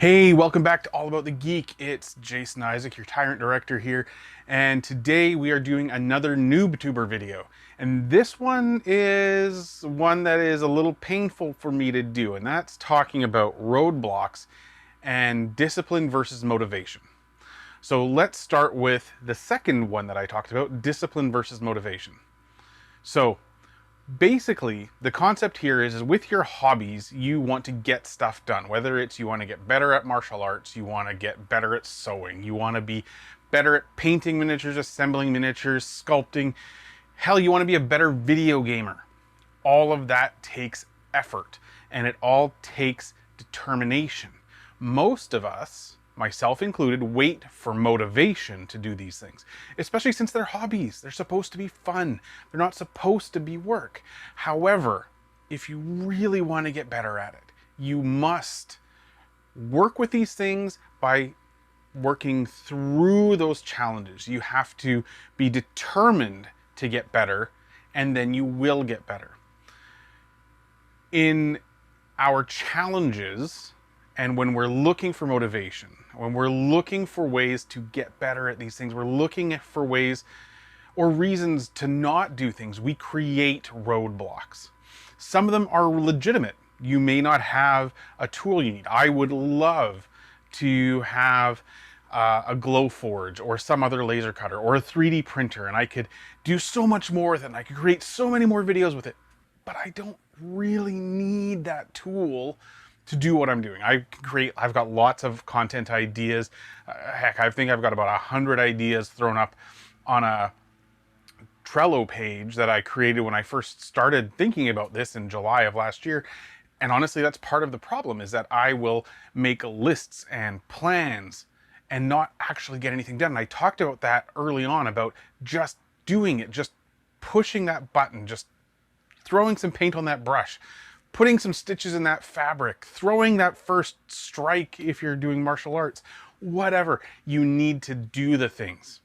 Hey, welcome back to All About the Geek. It's Jason Isaac, your Tyrant Director here, and today we are doing another NewbTuber video. And this one is one that is a little painful for me to do, and that's talking about roadblocks and discipline versus motivation. So let's start with the second one that I talked about, discipline versus motivation. So basically, the concept here is with your hobbies, you want to get stuff done. Whether it's you want to get better at martial arts, you want to get better at sewing, you want to be better at painting miniatures, assembling miniatures, sculpting. Hell, you want to be a better video gamer. All of that takes effort, and it all takes determination. Most of us, myself included, wait for motivation to do these things, especially since they're hobbies. They're supposed to be fun. They're not supposed to be work. However, if you really want to get better at it, you must work with these things by working through those challenges. You have to be determined to get better, and then you will get better. In our challenges, and when we're looking for motivation, when we're looking for ways to get better at these things, we're looking for ways or reasons to not do things, we create roadblocks. Some of them are legitimate. You may not have a tool you need. I would love to have a glow forge or some other laser cutter or a 3D printer, and I could do so much more with it, and I could create so many more videos with it. But I don't really need that tool to do what I'm doing. I've got lots of content ideas. Heck, I think I've got about 100 ideas thrown up on a Trello page that I created when I first started thinking about this in July of last year. And honestly, that's part of the problem, is that I will make lists and plans and not actually get anything done. And I talked about that early on, about just doing it, just pushing that button, just throwing some paint on that brush, putting some stitches in that fabric, throwing that first strike if you're doing martial arts, whatever. You need to do the things.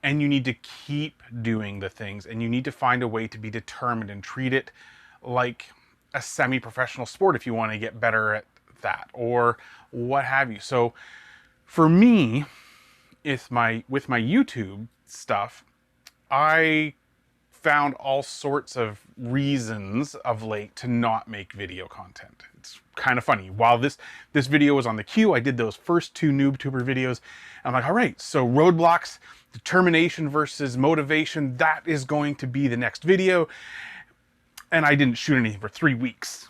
And you need to keep doing the things. And you need to find a way to be determined and treat it like a semi-professional sport if you want to get better at that, or what have you. So for me, with my YouTube stuff, I found all sorts of reasons of late to not make video content. It's kind of funny. While this video was on the queue, I did those first two NewbTuber videos. I'm like, all right, so roadblocks, determination versus motivation, that is going to be the next video. And I didn't shoot anything for 3 weeks.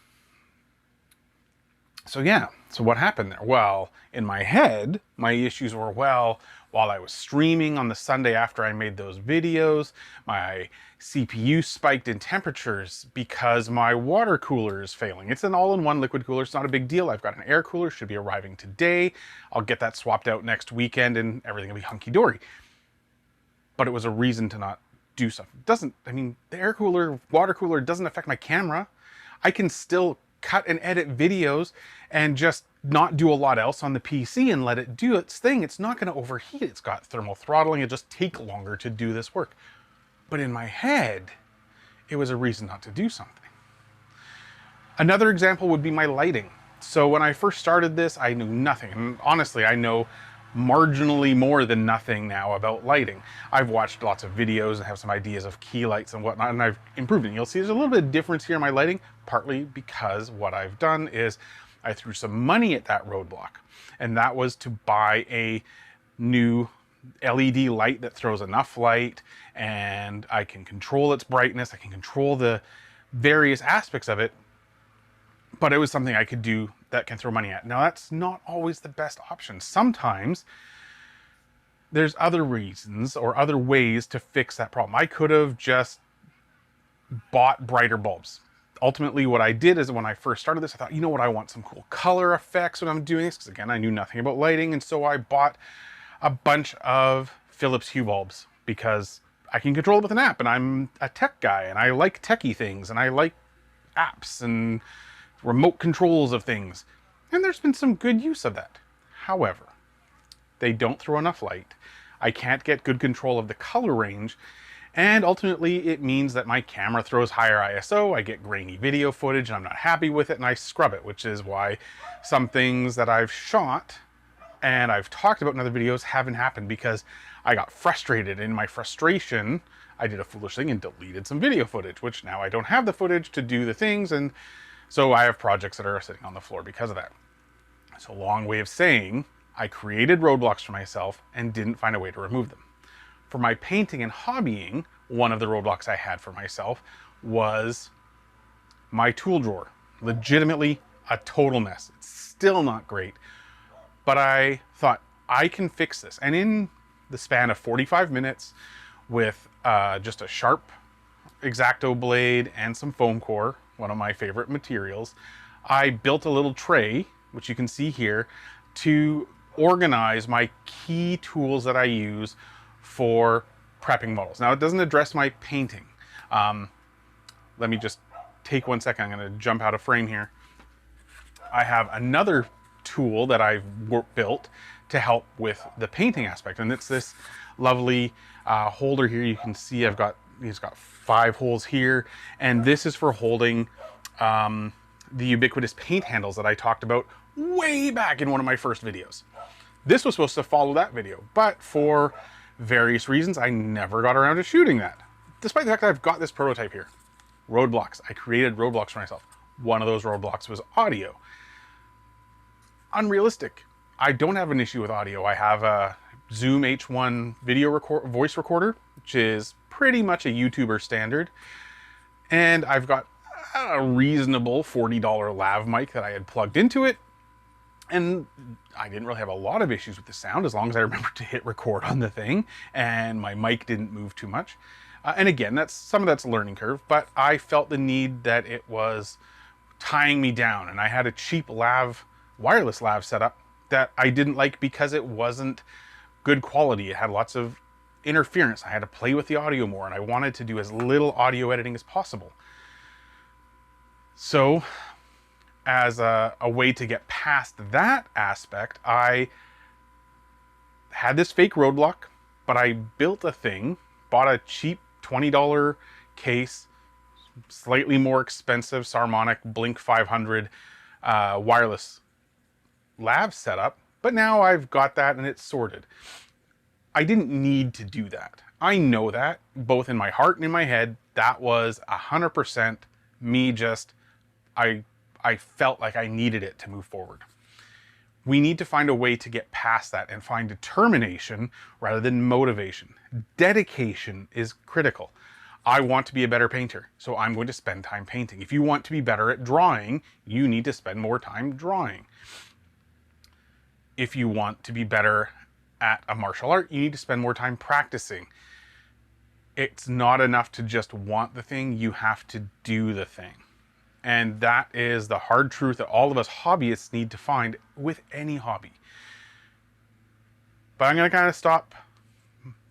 So yeah, so what happened there? Well, in my head, my issues were, well, while I was streaming on the Sunday after I made those videos, my CPU spiked in temperatures because my water cooler is failing. It's an all-in-one liquid cooler. It's not a big deal. I've got an air cooler, should be arriving today. I'll get that swapped out next weekend and everything will be hunky-dory. But it was a reason to not do something. The air cooler, water cooler doesn't affect my camera. I can still cut and edit videos and just not do a lot else on the PC and let it do its thing. It's not going to overheat. It's got thermal throttling. It'll just take longer to do this work. But in my head, it was a reason not to do something. Another example would be my lighting. So when I first started this, I knew nothing. And honestly, I know marginally more than nothing now about lighting. I've watched lots of videos and have some ideas of key lights and whatnot, and I've improved it. You'll see there's a little bit of difference here in my lighting, partly because what I've done is I threw some money at that roadblock, and that was to buy a new LED light that throws enough light, and I can control its brightness, I can control the various aspects of it, but it was something I could do that can throw money at. Now, that's not always the best option. Sometimes there's other reasons or other ways to fix that problem. I could have just bought brighter bulbs. Ultimately, what I did is when I first started this, I thought, you know what, I want some cool color effects when I'm doing this, because again, I knew nothing about lighting, and so I bought a bunch of Philips Hue bulbs because I can control it with an app, and I'm a tech guy, and I like techie things, and I like apps and remote controls of things. And there's been some good use of that. However, they don't throw enough light. I can't get good control of the color range. And ultimately, it means that my camera throws higher ISO, I get grainy video footage, and I'm not happy with it, and I scrub it, which is why some things that I've shot and I've talked about in other videos haven't happened, because I got frustrated. In my frustration, I did a foolish thing and deleted some video footage, which now I don't have the footage to do the things, and so I have projects that are sitting on the floor because of that. It's a long way of saying I created roadblocks for myself and didn't find a way to remove them. For my painting and hobbying, one of the roadblocks I had for myself was my tool drawer. Legitimately a total mess. It's still not great, but I thought I can fix this. And in the span of 45 minutes with just a sharp X-Acto blade and some foam core, one of my favorite materials, I built a little tray, which you can see here, to organize my key tools that I use for prepping models. Now, it doesn't address my painting. Let me just take 1 second. I'm going to jump out of frame here. I have another tool that I've built to help with the painting aspect, and it's this lovely holder here. You can see it's got 5 holes here, and this is for holding the ubiquitous paint handles that I talked about way back in one of my first videos. This was supposed to follow that video, but for various reasons, I never got around to shooting that. Despite the fact that I've got this prototype here. Roadblocks. I created roadblocks for myself. One of those roadblocks was audio. Unrealistic. I don't have an issue with audio. I have a Zoom H1 voice recorder, which is pretty much a YouTuber standard. And I've got a reasonable $40 lav mic that I had plugged into it. And I didn't really have a lot of issues with the sound, as long as I remembered to hit record on the thing and my mic didn't move too much. And again, some of that's a learning curve, but I felt the need that it was tying me down, and I had a cheap wireless lav setup that I didn't like because it wasn't good quality. It had lots of interference. I had to play with the audio more, and I wanted to do as little audio editing as possible. So, as a way to get past that aspect, I had this fake roadblock, but I built a thing, bought a cheap $20 case, slightly more expensive Sarmonic Blink 500 wireless lav setup, but now I've got that and it's sorted. I didn't need to do that. I know that, both in my heart and in my head, that was 100% me just, I felt like I needed it to move forward. We need to find a way to get past that and find determination rather than motivation. Dedication is critical. I want to be a better painter, so I'm going to spend time painting. If you want to be better at drawing, you need to spend more time drawing. If you want to be better at a martial art, you need to spend more time practicing. It's not enough to just want the thing, you have to do the thing. And that is the hard truth that all of us hobbyists need to find with any hobby. But I'm going to kind of stop,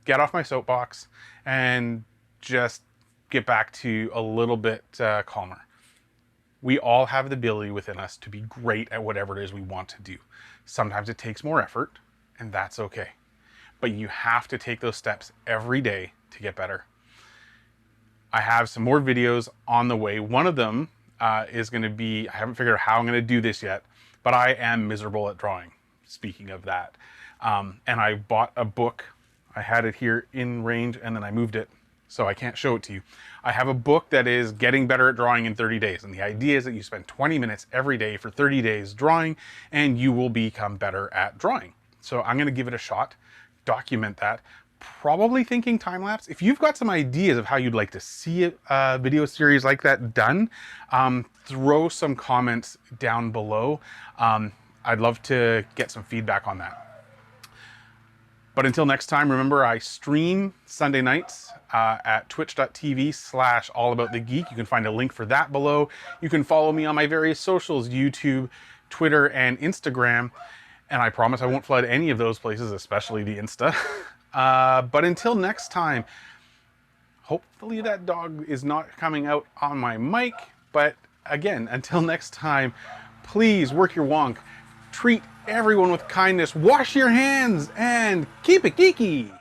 get off my soapbox, and just get back to a little bit calmer. We all have the ability within us to be great at whatever it is we want to do. Sometimes it takes more effort, and that's okay. But you have to take those steps every day to get better. I have some more videos on the way. One of them is going to be, I haven't figured out how I'm going to do this yet, but I am miserable at drawing, speaking of that. And I bought a book. I had it here in range and then I moved it, so I can't show it to you. I have a book that is Getting Better at Drawing in 30 Days. And the idea is that you spend 20 minutes every day for 30 days drawing and you will become better at drawing. So I'm going to give it a shot, document that. Probably thinking time-lapse. If you've got some ideas of how you'd like to see a video series like that done, throw some comments down below. I'd love to get some feedback on that. But until next time, remember I stream Sunday nights at twitch.tv/allaboutthegeek. You can find a link for that below. You can follow me on my various socials, YouTube, Twitter, and Instagram. And I promise I won't flood any of those places, especially the Insta. But until next time, hopefully that dog is not coming out on my mic. But again, until next time, please work your wonk, treat everyone with kindness, wash your hands, and keep it geeky.